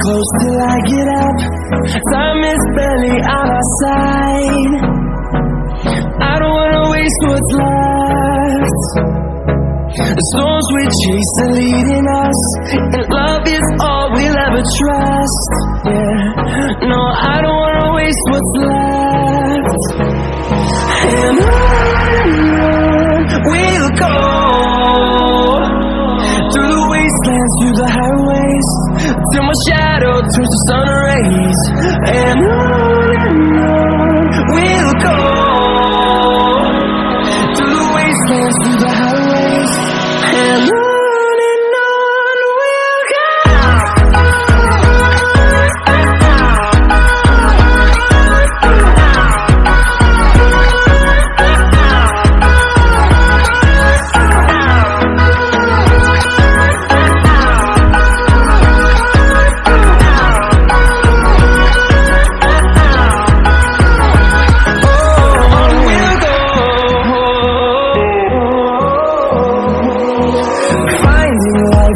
close till I get up. Time is barely on our side. I don't wanna waste what's left. The storms we chase are leading us, and love is all we'll ever trust. Yeah, no, I don't wanna waste what's left. And on we'll go, through the wastelands, through the highways, till my shadow turns to sun rays. And on we'll go, through the wastelands, through the highways, and on we'll go.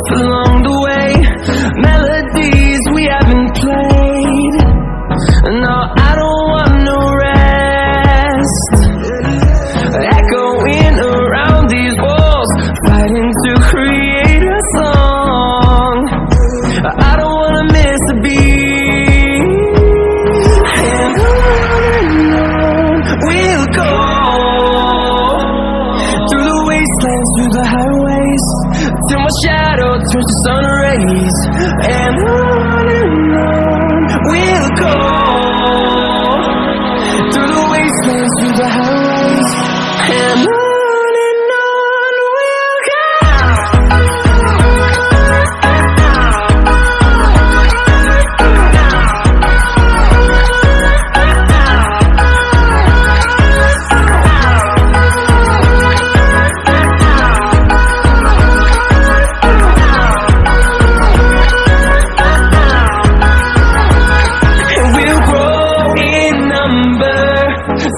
Along the way, melodies we haven't played. No, I don't want no rest. Echoing around these walls, fighting to create a song. I don't wanna miss a beat. And on we'll go, through the wastelands, through the highways, till my shadow turns to sun rays. And on we'll go, through the wastelands, through the highways, and on we'll go.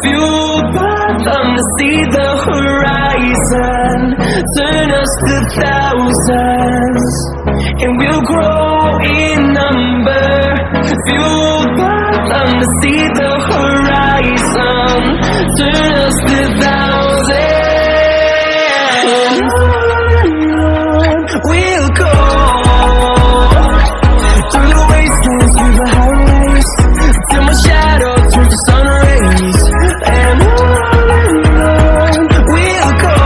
Fueled by them to see the horizon, turn us to thousands, and we'll grow in number. Fueled by them to see the horizon, turn us to thousands, and on we'll go, through the wastelands, through the highways, till my shadow turns to sun rays. And on we'll go,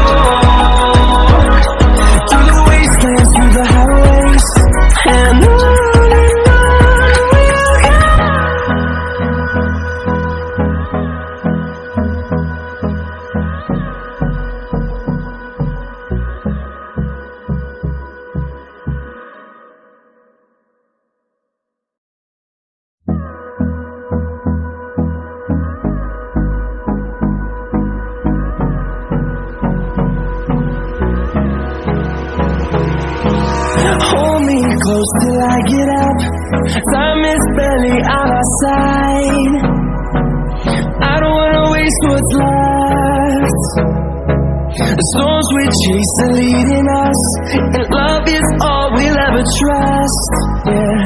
through the wastelands, through the highways, and on we'll go. Hold me close till I get up. Time is barely on our side. I don't wanna waste what's left. The storms we chase are leading us, and love is all we'll ever trust. Yeah,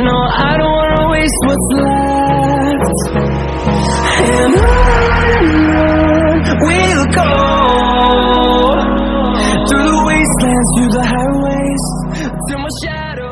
no, I don't wanna waste what's left. And on we'll go, through the wastelands, through the highways, till my shadow